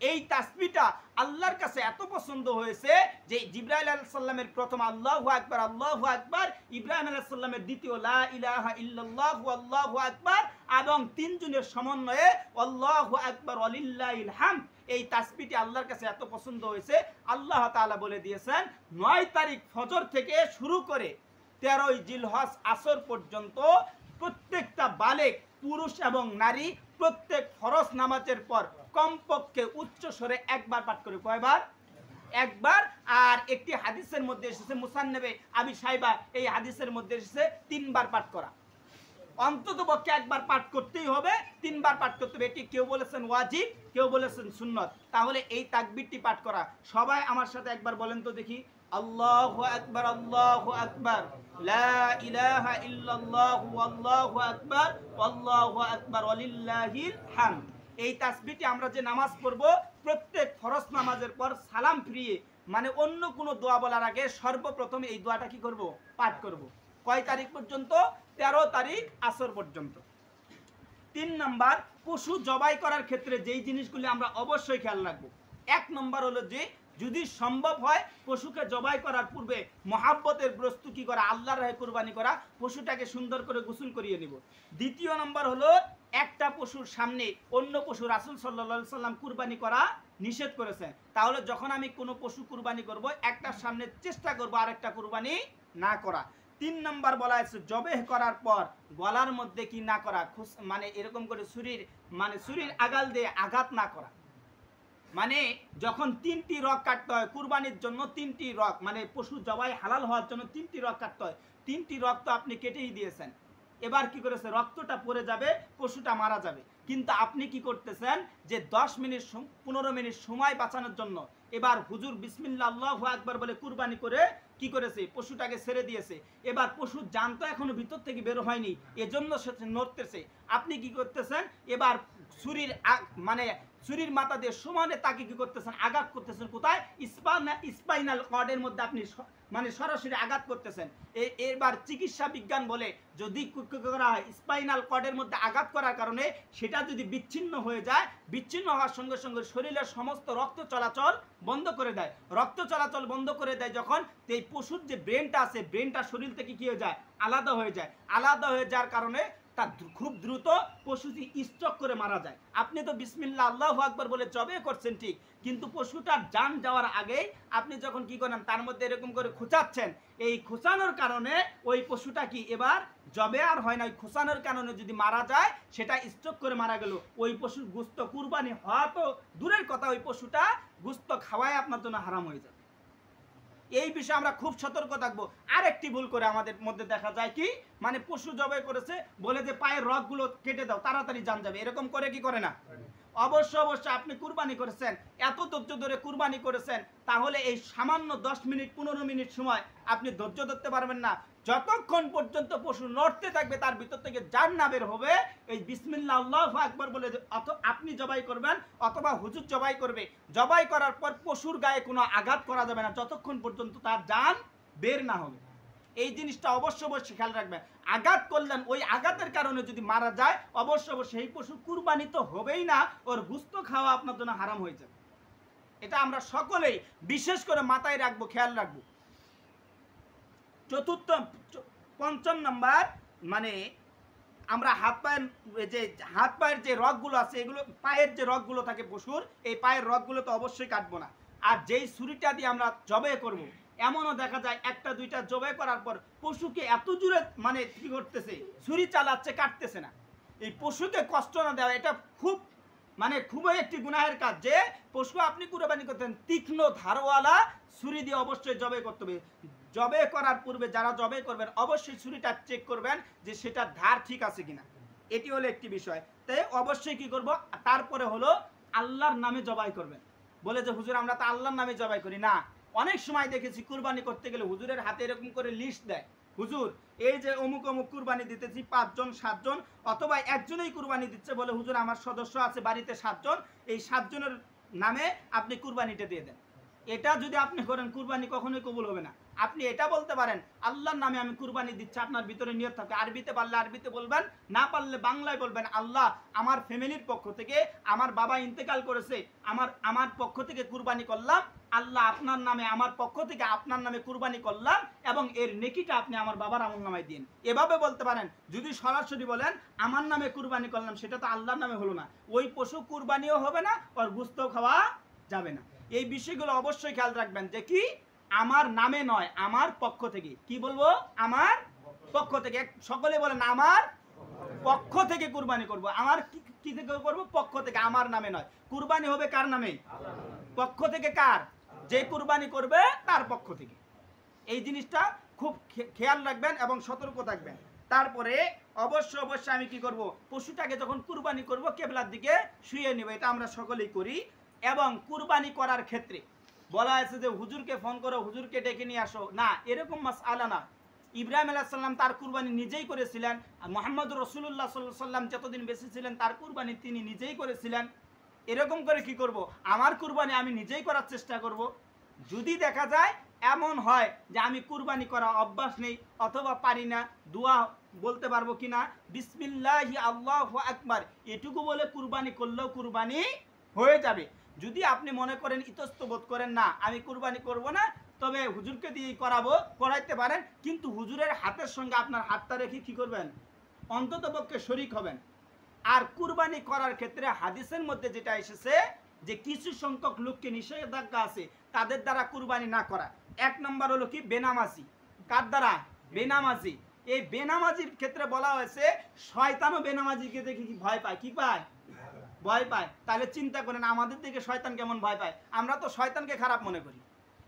Speaker 1: এই তাসবিহটা আল্লাহর কাছে এত পছন্দ হয়েছে যে জিবরাইল আলাইহিস সালামের প্রথম আল্লাহু আকবার আল্লাহু আকবার, ইব্রাহিম আলাইহিস সালামের দ্বিতীয় লা ইলাহা ইল্লাল্লাহু আল্লাহু আকবার, এবং তিনজনের সমন্বয়ে আল্লাহু আকবার ওয়ালিল্লাহিল হামদ, এই তাসবিহটি আল্লাহর কাছে এত পছন্দ হয়েছে, আল্লাহ তাআলা বলে দিয়েছেন 9 তারিখ ফজর থেকে শুরু করে 13ই জিলহজ আসর পর্যন্ত প্রত্যেকটা বালেগ পুরুষ এবং নারী প্রত্যেক ফরজ নামাজের পর কমপক্ষে উচ্চ স্বরে একবার পাঠ করে। কয়বার? একবার। আর একটি হাদিসের মধ্যে এসেছে মুসান্নাবে আবি শাইবা, এই হাদিসের মধ্যে এসেছে 3 বার পাঠ করা। অন্তত পক্ষে একবার পাঠ করতেই হবে, 3 বার পাঠ করতে হবে। এটি কেউ বলেছেন ওয়াজিব, কেউ বলেছেন সুন্নত। তাহলে এই তাকবীরটি পাঠ করা, সবাই আমার সাথে একবার বলেন তো দেখি, আল্লাহু আকবার, আল্লাহু আকবার, লা ইলাহা ইল্লাল্লাহু আল্লাহু আকবার, আল্লাহু আকবার ওয়ালিল্লাহিল হামদ। এই তাসবিহটি আমরা যে নামাজ পড়ব, প্রত্যেক ফরজ নামাজের পর সালাম ফিরিয়ে, মানে অন্য কোনো দোয়া বলার আগে সর্বপ্রথম এই দোয়াটা কি করব? পাঠ করব। কয় তারিখ পর্যন্ত? 13 তারিখ আসর পর্যন্ত। 3 নাম্বার, পশু জবাই করার ক্ষেত্রে যেই জিনিসগুলি আমরা অবশ্যই খেয়াল রাখবো। 1 নম্বর হলো যে যদি সম্ভব হয় পশুকে জবাই করার পূর্বে মহাব্বতের বস্তু কি করা? আল্লাহর রাহে কুরবানি করা, পশুটাকে সুন্দর করে গোসল করিয়ে নিব। 2 নম্বর হলো একটা পশুর সামনে অন্য পশু রাসূল সাল্লাল্লাহু আলাইহি সাল্লাম কুরবানি করা নিষেধ করেছেন। তাহলে যখন আমি কোনো পশু কুরবানি করব, একটার সামনে চেষ্টা করব আরেকটা কুরবানি না করা। 3 নম্বর বলা হয়েছে জবেহ করার পর গলার মধ্যে কি না করা, মানে এরকম করে ছুরির আগাল দিয়ে আঘাত না করা। মানে যখন 3টি রগ কাটতে হয় কুরবানির জন্য, 3টি রগ, মানে পশু জবাই হালাল হওয়ার জন্য 3টি রগ কাটতে হয়, 3টি রগ তো আপনি কেটেই দিয়েছেন। এবার কি করেছে? রক্তটা পড়ে যাবে, পশুটা মারা যাবে। কিন্তু আপনি কি করতেছেন যে 10 মিনিট 15 মিনিট সময় বাঁচানোর জন্য এবার হুজুর বিসমিল্লাহ আল্লাহু আকবার বলে কুরবানি করে কি করেছে? পশুটাকে ছেড়ে দিয়েছে। এবার পশুর জান তো এখনো ভিতর থেকে বের হয়নি, এজন্য সে নড়তেছে। আপনি কি করতেছেন? এবার ছুরির মাথা দিয়ে সমানে তাকে কি করতেছেন? আঘাত করতেছেন। কোথায়? স্পাইনাল কর্ডের মধ্যে আপনি মানে সরাসরি আঘাত করতেছেন। এবার চিকিৎসা বিজ্ঞান বলে যদি করা হয় স্পাইনাল কর্ডের মধ্যে আঘাত করার কারণে সেটা যদি বিচ্ছিন্ন হয়ে যায়, বিচ্ছিন্ন হওয়ার সঙ্গে সঙ্গে শরীরের সমস্ত রক্ত চলাচল বন্ধ করে দেয়। রক্ত চলাচল বন্ধ করে দেয় যখন, এই পশুর যে ব্রেনটা আছে, ব্রেনটা শরীর থেকে কি হয়ে যায়? আলাদা হয়ে যায়। আলাদা হয়ে যাওয়ার কারণে তা খুব দ্রুত পশুটি স্ট্রোক করে মারা যায়। আপনি তো বিসমিল্লাহ আল্লাহু আকবার বলে জবে করছেন ঠিক, কিন্তু পশুটার জান যাওয়ার আগেই আপনি যখন কি করেন তার মধ্যে এরকম করে খোঁচাচ্ছেন, এই খোঁচানোর কারণে ওই পশুটা কি এবার জবে আর হয় না। ওই খোঁচানোর কারণে যদি মারা যায়, সেটা স্ট্রোক করে মারা গেল, ওই পশুর গোশত কুরবানি হওয়া তো দূরের কথা, ওই পশুটা গোশত খাওয়ায় আপনার জন্য হারাম হয়ে যাবে। এই বিষয়ে আমরা খুব সতর্ক থাকবো। আরেকটি ভুল করে আমাদের মধ্যে দেখা যায় কি, মানে পশু জবাই করেছে বলে যে পায়ের রগগুলো কেটে দাও তাড়াতাড়ি জান যাবে, এরকম করে কি করে না? অবশ্যই আপনি কুরবানি করেছেন, এত ধৈর্য ধরে কুরবানি করেছেন, তাহলে এই সামান্য 10 মিনিট 15 মিনিট সময় আপনি ধৈর্য ধরতে পারবেন না। যতক্ষণ পর্যন্ত পশু নড়তে থাকবে, তার ভিতর থেকে জান না বের হবে, এই বিসমিল্লাহ আল্লাহু আকবার বলে আপনি জবাই করবেন অথবা হুজুর জবাই করবে। জবাই করার পর পশুর গায়ে কোনো আঘাত করা যাবে না যতক্ষণ পর্যন্ত তার জান বের না হবে। এই জিনিসটা অবশ্যই খেয়াল রাখবেন। আঘাত করলেন, ওই আঘাতের কারণে যদি মারা যায়, অবশ্যই সেই পশু কুরবানি তো হবেই না, ওর গোশত খাওয়া আপনার জন্য হারাম হয়ে যাবে। এটা আমরা সকলেই বিশেষ করে মাথায় রাখবো, খেয়াল রাখবো। 5 নম্বর, মানে আমরা হাত পায়ের যে রগগুলো আছে, এগুলো পায়ের যে রগগুলো থাকে পশুর, এই পায়ের রগগুলো তো অবশ্যই কাটবো না। আর যেই ছুরিটা দিয়ে আমরা জবাই করব, এমনও দেখা যায় একটা দুইটা জবাই করার পর পশুকে এত জোরে মানে কি করতেছে, ছুরি চালাচ্ছে, কাটতেছে না। এই পশুকে কষ্ট না দেওয়া এটা খুবই একটি গুনাহের কাজ। যে পশু আপনি কুরবানি করতেন, তীক্ষ্ণ ধারওয়ালা ছুরি দিয়ে অবশ্যই জবাই করতে হবে। জবাই করার পূর্বে যারা জবাই করবেন অবশ্যই ছুরিটা চেক করবেন যে সেটা ধার ঠিক আছে কিনা। এটি হলো একটি বিষয়। তাই অবশ্যই কি করব, তারপরে হলো আল্লাহর নামে জবাই করবেন। বলে যে হুজুর আমরা তো আল্লাহর নামে জবাই করি না। অনেক সময় দেখেছি কুরবানি করতে গেলে হুজুরের হাতে এরকম করে লিস্ট দেয়, হুজুর এই যে অমুক অমুক কুরবানি দিতেছি 5 জন 7 জন, অথবা একজনই কুরবানি দিচ্ছে, বলে হুজুর আমার সদস্য আছে বাড়িতে 7 জন, এই 7 জনের নামে আপনি কুরবানিটা দিয়ে দেন। এটা যদি আপনি করেন কুরবানি কখনোই কবুল হবে না। আপনি এটা বলতে পারেন আল্লাহর নামে আমি কুরবানি দিচ্ছি, আপনার ভিতরে নিয়ত থাকে। আরবিতে পারলে আরবিতে বলবেন, না পারলে বাংলায় বলবেন, আল্লাহ আমার ফ্যামিলির পক্ষ থেকে, আমার বাবা ইন্তেকাল করেছে, আমার পক্ষ থেকে কুরবানি করলাম, আল্লাহ আপনার নামে আমার পক্ষ থেকে আপনার নামে কুরবানি করলাম, এবং এর নেকিটা আপনি আমার বাবার আমলনামায় দিন। এভাবে বলতে পারেন। যদি সরাসরি বলেন আমার নামে কুরবানি করলাম, সেটা তো আল্লাহর নামে হলো না, ওই পশু কুরবানিও হবে না, আর গোশত খাওয়া যাবে না। এই বিষয়গুলো অবশ্যই খেয়াল রাখবেন যে কি আমার নামে নয়, আমার পক্ষ থেকে। কি বলবো, আমার পক্ষ থেকে। সকলে বলেন আমার পক্ষ থেকে কুরবানি করব। আমার কি থেকে করব, পক্ষ থেকে, আমার নামে নয়। কুরবানি হবে কার নামে, পক্ষ থেকে। কার, যে কুরবানি করবে তার পক্ষ থেকে। এই জিনিসটা খুব খেয়াল রাখবেন এবং সতর্ক থাকবেন। তারপরে অবশ্যই আমি কি করব, পশুটাকে যখন কুরবানি করব কেবলার দিকে শুয়ে নেব, এটা আমরা সকলেই করি। এবং কুরবানি করার ক্ষেত্রে বলা হয়েছে যে হুজুরকে ফোন করো, হুজুরকে ডেকে নিয়ে আসো, না, এরকম মাসআলা না। ইব্রাহিম আলাইহিস সালাম তার কুরবানি নিজেই করেছিলেন। মুহাম্মদ রাসূলুল্লাহ সাল্লাল্লাহু আলাইহি ওয়াসাল্লাম যতদিন বেঁচে ছিলেন তার কুরবানি তিনি নিজেই করেছিলেন। এরকম করে কি করব, আমার কুরবানি আমি নিজেই করার চেষ্টা করব। যদি দেখা যায় এমন হয় যে আমি কুরবানি করা অভ্যাস নেই অথবা পারি না, দোয়া বলতে পারবো কিনা, বিসমিল্লাহি আল্লাহু আকবার, এটুকু বলে কুরবানি করলেও কুরবানি হয়ে যাবে। যদি আপনি মনে করেন, ইতস্ত বোধ করেন, না আমি কুরবানি করব না, তবে হুজুরকে দিয়ে করাইতে পারেন, কিন্তু হুজুরের হাতের সঙ্গে আপনার হাতটা রেখে কি করবেন, অন্ততপক্ষে শরীক হবেন। আর কুরবানি করার ক্ষেত্রে হাদিসের মধ্যে যেটা এসেছে যে কিছু সংখ্যক লোককে নিষেধাজ্ঞা আছে তাদের দ্বারা কুরবানি না করা। 1 নম্বর হলো কি, বেনামাজি। কার দ্বারা, বেনামাজি। এই বেনামাজির ক্ষেত্রে বলা হয়েছে শয়তানও বেনামাজিকে দেখে কি ভয় পায়, কি পায়, ভয় পায়। তাহলে চিন্তা করেন আমাদের দিকে শয়তান কেমন ভয় পায়। আমরা তো শয়তানকে খারাপ মনে করি।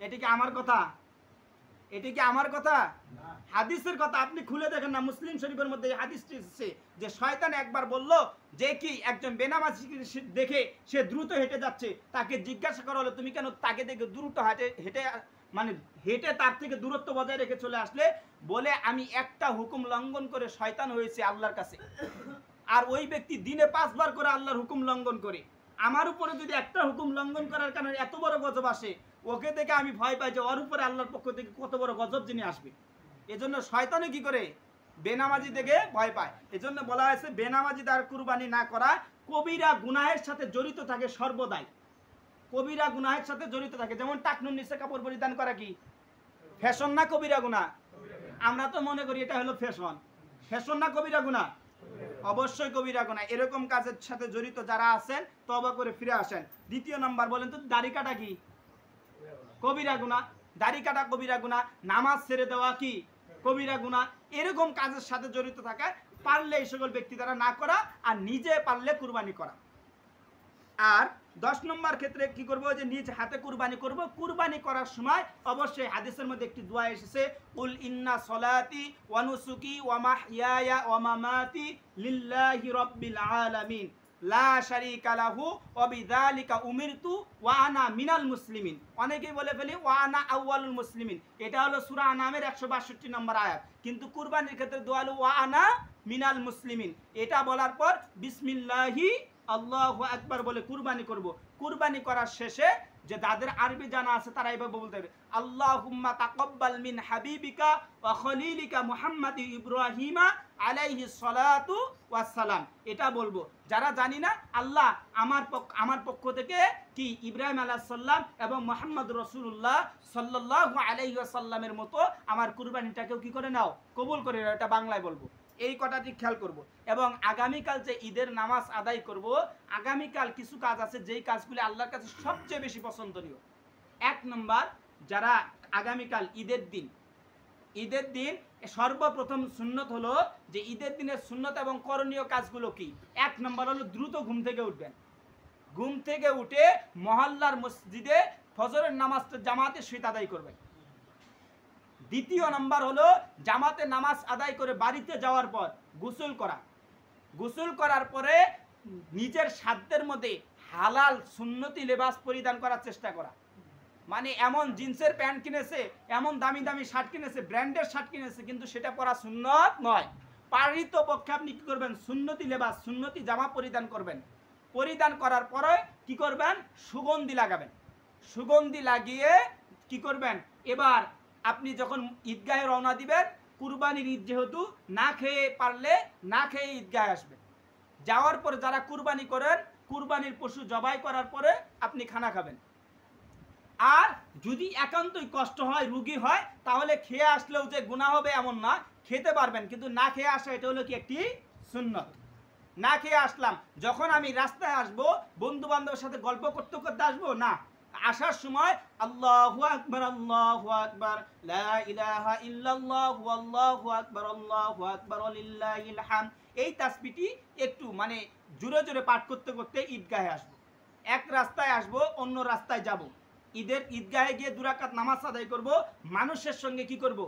Speaker 1: এটি কি আমার কথা, এটি কি আমার কথা, হাদিসের কথা। আপনি খুলে দেখেন না, মুসলিম শরীফের মধ্যে এই হাদিসটি এসেছে যে শয়তান একবার বলল যে কি একজন বেনামাজিকে দেখে সে দ্রুত হেঁটে যাচ্ছে, তাকে জিজ্ঞাসা করা হলো তুমি কেন তাকে দেখে দ্রুত হেঁটে তার থেকে দূরত্ব বজায় রেখে চলে আসলে, বলে আমি একটা হুকুম লঙ্ঘন করে শয়তান হয়েছে আল্লাহর কাছে। আর ওই ব্যক্তি দিনে 5 বার করে আল্লাহর হুকুম লঙ্ঘন করে। আমার উপরে যদি একটা হুকুম লঙ্ঘন করার কারণে এত বড় গজব আসে, ওকে দেখে আমি ভয় পাই যে ওর উপরে আল্লাহর পক্ষ থেকে কত বড় গজব যিনি আসবে। এজন্য শয়তানে কি করে, বেনামাজি থেকে ভয় পায়। এজন্য বলা হয়েছে বেনামাজি দ্বারা কুরবানি না করা কবিরা গুনাহের সাথে জড়িত থাকে সর্বদাই। কবিরা গুনাহের সাথে জড়িত থাকে। যেমন টাকনুর নিচে কাপড় পরিধান করা কি ফ্যাশন না কবিরা গুনাহ? আমরা তো মনে করি এটা হলো ফ্যাশন। ফ্যাশন না কবিরা গুনাহ? অবশ্যই কবিরা গুনাহ। এরকম কাজের সাথে জড়িত যারা আছেন তওবা করে ফিরে আসেন। দ্বিতীয় নাম্বার বলেন তো, দাড়ি কাটা কি কবিরা গুনাহ? দাড়ি কাটা কবিরা গুনাহ। নামাজ ছেড়ে দেওয়া কি কবিরা গুনাহ? এরকম কাজের সাথে জড়িত থাকা, পারলে এই সকল ব্যক্তি দ্বারা না করা, আর নিজে পারলে কুরবানি করা। আর 10 নম্বর ক্ষেত্রে কি করব, যে নিজ হাতে কুরবানি করব। কুরবানি করার সময় অবশ্যই হাদিসের মধ্যে একটি দোয়া এসেছে, কুল ইন্না সলাতি ওয়া নুসুকি ওয়া মাহইয়ায়া ওয়া মামাতি লিল্লাহি রাব্বিল আলামিন লা শারীকা লাহু ওয়া বিযালিকা উমিরতু ওয়া আনা মিনাল মুসলিমিন। অনেকেই বলে ফেলি ওয়া আনা আউয়ালুল মুসলিমিন, এটা হলো সূরা আনামের 162 নম্বর আয়াত। কিন্তু কুরবানির ক্ষেত্রে দোয়া হলো ওয়া আনা মিনাল মুসলিমিন। এটা বলার পর বিসমিল্লাহি আল্লাহু আকবার বলে কুরবানি করব। কুরবানি করার শেষে যে যাদের আরবি জানা আছে তারা এইভাবে বলতে হবে, আল্লাহুম্মা তাকাব্বাল মিন হাবিবিকা ওয়া খলিলিকা মুহাম্মাদি ইব্রাহিমা আলাইহিস সালাতু ওয়াস সালাম। এটা বলবো। যারা জানি না, আল্লাহ আমার পক্ষ থেকে কি ইব্রাহিম আলাইহিস সালাম এবং মুহাম্মদ রাসূলুল্লাহ সাল্লাল্লাহু আলাইহি ওয়াসাল্লামের মতো আমার কুরবানিটাকেও কি করে নাও, কবুল করে নাও। এটা বাংলায় বলবো। এই কটাটি খেয়াল করব। এবং আগামীকাল যে ঈদের নামাজ আদায় করব, আগামীকাল কিছু কাজ আছে যেই কাজগুলি আল্লাহর কাছে সবচেয়ে বেশি পছন্দনীয়। 1 নম্বর, যারা আগামীকাল ঈদের দিন সর্বপ্রথম সুন্নত হলো যে ঈদের দিনের সুন্নত এবং করণীয় কাজগুলো কি। 1 নম্বর হলো দ্রুত ঘুম থেকে উঠবেন। ঘুম থেকে উঠে মহল্লার মসজিদে ফজরের নামাজটা জামাতে শীত আদায় করবেন। দ্বিতীয় নাম্বার হলো জামাতে নামাজ আদায় করে বাড়িতে যাওয়ার পর গোসল করা। গোসল করার পরে নিজের সাধ্যের মধ্যে হালাল সুন্নতি লেবাস পরিধান করার চেষ্টা করা। মানে এমন জিন্সের প্যান্ট কিনেছে, এমন দামি দামি শার্ট কিনেছে, ব্র্যান্ডের শার্ট কিনেছে, কিন্তু সেটা পরা সুন্নত নয়। পারিত পক্ষে আপনি কি করবেন, সুন্নতি লেবাস সুন্নতি জামা পরিধান করবেন। পরিধান করার পরে কি করবেন, সুগন্ধি লাগাবেন। সুগন্ধি লাগিয়ে কি করবেন, এবার আপনি যখন ঈদগাহে রওনা দিবেন, কুরবানির ঈদ যেহেতু, না খেয়ে পারলে না খেয়ে ঈদগাহে আসবেন। যাওয়ার পরে যারা কুরবানি করেন, কুরবানির পশু জবাই করার পরে আপনি খানা খাবেন। আর যদি একান্তই কষ্ট হয়, রুগী হয়, তাহলে খেয়ে আসলেও যে গুনাহ হবে এমন না, খেতে পারবেন, কিন্তু না খেয়ে আসা এটা হলো কি একটি সুন্নত। না খেয়ে আসলাম, যখন আমি রাস্তায় আসবো বন্ধু বান্ধবের সাথে গল্প করতে করতে আসবো না, আসার সময় আল্লাহু আকবার আল্লাহু আকবার লা ইলাহা ইল্লাল্লাহু আল্লাহু আকবার লিল্লাহিল হামদ, এই তাসবিহটি একটু মানে জোরে জোরে পাঠ করতে করতে ঈদগাহে আসবো। এক রাস্তায় আসবো, অন্য রাস্তায় যাব। ঈদগাহে গিয়ে 2 রাকাত নামাজ আদায় করব। মানুষের সঙ্গে কি করব,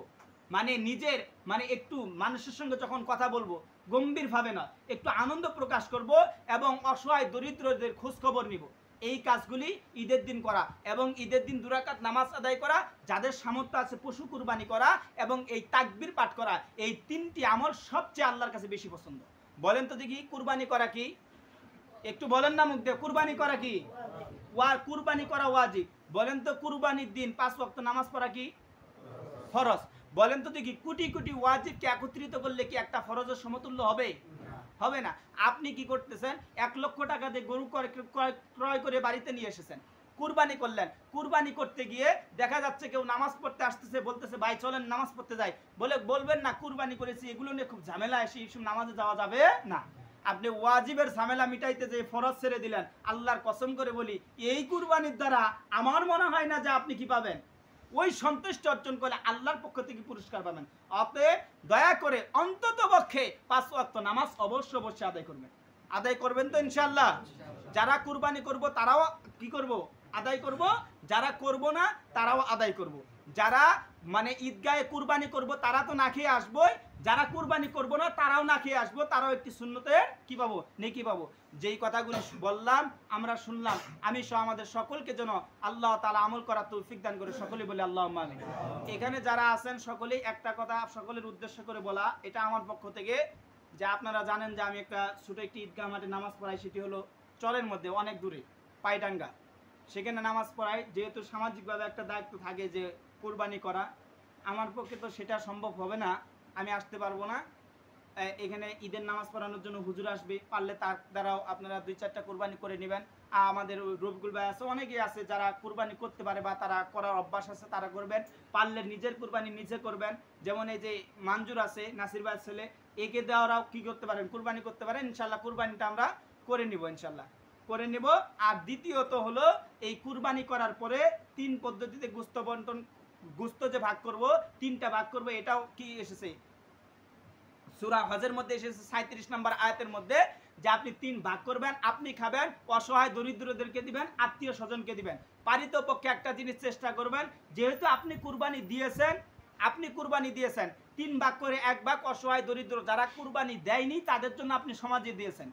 Speaker 1: মানে নিজের মানে একটু মানুষের সঙ্গে যখন কথা বলবো গম্ভীরভাবে না, একটু আনন্দ প্রকাশ করব এবং অসহায় দরিদ্রদের খোঁজ খবর নিব। এই কাজগুলি ঈদের দিন করা এবং ঈদের দিন 2 রাকাত নামাজ আদায় করা, যাদের সামর্থ্য আছে পশু কুরবানি করা এবং এই তাকবীর পাঠ করা, এই 3টি আমল সবচেয়ে আল্লাহর কাছে বেশি পছন্দ। বলেন তো দেখি, কুরবানি করা কি? একটু বলেন না মুখ দিয়ে, কুরবানি করা কি? কুরবানি করা ওয়াজিব। বলেন তো কুরবানির দিন 5 ওয়াক্ত নামাজ পড়া কি ফরজ? বলেন তো দেখি, কোটি কোটি ওয়াজিবকে একত্রিত করলে কি একটা ফরজের সমতুল্য হবে? হবে না। আপনি কি করতেছেন, 1 লক্ষ টাকা দিয়ে গরু ক্রয় করে বাড়িতে নিয়ে এসেছেন, কুরবানি করলেন। কুরবানি করতে গিয়ে দেখা যাচ্ছে কেউ নামাজ পড়তে আসতেছে, বলতেছে ভাই চলেন নামাজ পড়তে যাই, বলবেন না কুরবানি করেছি, এগুলো নিয়ে খুব ঝামেলা আসে, এইসব নামাজে যাওয়া যাবে না। আপনি ওয়াজিবের ঝামেলা মিটাইতে যে ফরজ ছেড়ে দিলেন, আল্লাহর কসম করে বলি এই কুরবানির দ্বারা আমার মনে হয় না যে আপনি কি পাবেন, ওই সন্তুষ্টি অর্জন করলে আল্লাহর পক্ষ থেকে পুরস্কার পাবেন। অতএব দয়া করে অন্তত পক্ষে 5 ওয়াক্ত নামাজ অবশ্যই আদায় করবেন। আদায় করবেন তো ইনশাআল্লাহ? যারা কুরবানি করব তারাও কি করব, আদায় করব। যারা করব না তারাও আদায় করব। যারা মানে ঈদগাহে কুরবানি করব তারা তো না খেয়ে আসবই, যারা কুরবানি করব না তারাও না খেয়ে আসবো, তারাও একটি সুন্নতের কি পাবো, নেকি পাবো। যেই কথাগুলি বললাম, আমরা শুনলাম, আমি সহ আমাদের সকলকে যেন আল্লাহ তাআলা আমল করার তৌফিক দান করে, সকলেই বলে আল্লাহুম্মা আমিন। এখানে যারা আছেন সকলেই একটা কথা সকলের উদ্দেশ্য করে বলা, এটা আমার পক্ষ থেকে, যে আপনারা জানেন যে আমি একটা ছোট একটি ঈদগাহ মাঠে নামাজ পড়াই, সেটি হলো চরের মধ্যে অনেক দূরে পাইডাঙ্গা, সেখানে নামাজ পড়াই। যেহেতু সামাজিকভাবে একটা দায়িত্ব থাকে যে কুরবানি করা, আমার পক্ষে তো সেটা সম্ভব হবে না, আমি আসতে পারবো না। এখানে ঈদের নামাজ পড়ানোর জন্য হুজুর আসবে, পারলে তার দ্বারাও আপনারা 2-4টা কুরবানি করে নেবেন। আমাদের রবিকুল ভাই আছে, অনেকেই আছে যারা কুরবানি করতে পারে বা তারা করার অভ্যাস আছে, তারা করবেন। পারলে নিজের কুরবানি নিজে করবেন। যেমন এই যে মানজুর আছে, নাসির ভাইয়ের ছেলে, একে দেওয়ারাও কি করতে পারেন, কুরবানি করতে পারেন। ইনশাল্লাহ কুরবানিটা আমরা করে নিব, ইনশাল্লাহ করে নিব। আর দ্বিতীয়ত হলো এই কুরবানি করার পরে 3 পদ্ধতিতে গোশত বন্টন, গোশত যে ভাগ করব 3টা ভাগ করব, এটাও কি এসেছে সূরা হজের মধ্যে এসেছে 37 নম্বর আয়াতের মধ্যে, যে আপনি 3 ভাগ করবেন। আপনি খাবেন, অসহায় দরিদ্রদেরকে দিবেন, আত্মীয় স্বজনকে দিবেন। পারিতপক্ষে একটা জিনিস চেষ্টা করবেন, যেহেতু আপনি কুরবানি দিয়েছেন 3 ভাগ করে 1 ভাগ অসহায় দরিদ্র যারা কুরবানি দেয়নি তাদের জন্য আপনি সমাজে দিয়েছেন।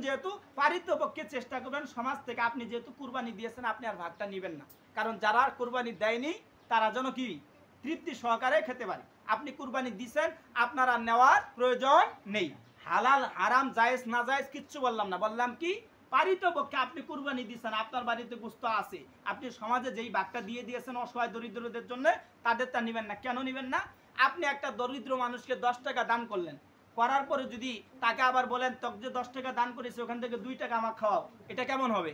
Speaker 1: যেহেতু পারিতপক্ষে চেষ্টা করবেন সমাজ থেকে, আপনি যেহেতু কুরবানি দিয়েছেন আপনি আর ভাগটা নেবেন না, কারণ যারা কুরবানি দেয়নি তারা যেন কি তৃপ্তি সহকারে খেতে পারে। আপনি কুরবানি দিয়েছেন, আপনার আর নেওয়ার প্রয়োজন নেই। হালাল হারাম জায়েজ না জায়েজ কিচ্ছু বললাম না, বললাম কি পারিতপক্ষে আপনি কুরবানি দিয়েছেন, আপনার বাড়িতে গোশত আছে, আপনি সমাজে যেই ভাগটা দিয়ে দিয়েছেন অসহায় দরিদ্রদের জন্য, তাদেরটা নেবেন না। কেন নেবেন না? আপনি একটা দরিদ্র মানুষকে 10 টাকা দান করলেন, করার পরে যদি তাকে আবার বলেন তোকে যে 10 টাকা দান করেছে ওখান থেকে 2 টাকা আমাকে খাওয়াও, এটা কেমন হবে?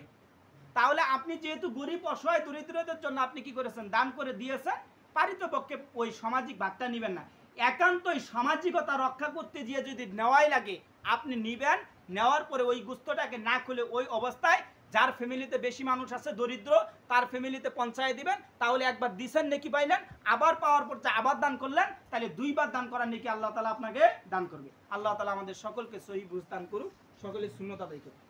Speaker 1: তাহলে আপনি যেহেতু গরিব অসহায় দরিদ্রদের জন্য আপনি কি করেছেন, দান করে দিয়েছেন, পারিতপক্ষে ওই সামাজিক ভাগটা নেবেন না। একান্তই সামাজিকতা রক্ষা করতে গিয়ে যদি নেওয়াই লাগে আপনি নিবেন, নেওয়ার পরে ওই গুস্তটাকে না খুলে ওই অবস্থায় যার ফ্যামিলিতে বেশি মানুষ আছে দরিদ্র তার ফ্যামিলিতে পৌঁছায় দিবেন, তাহলে একবার দিছেন নেকি পাইলেন, আবার পাওয়ার পর আবার দান করলেন, তাহলে দুইবার দান করার নেকি আল্লাহ তাআলা আপনাকে দান করবে। আল্লাহ তাআলা আমাদের সকলকে সহিহ বুঝ দান করুক, সকলে সুন্নত আদায় করুক।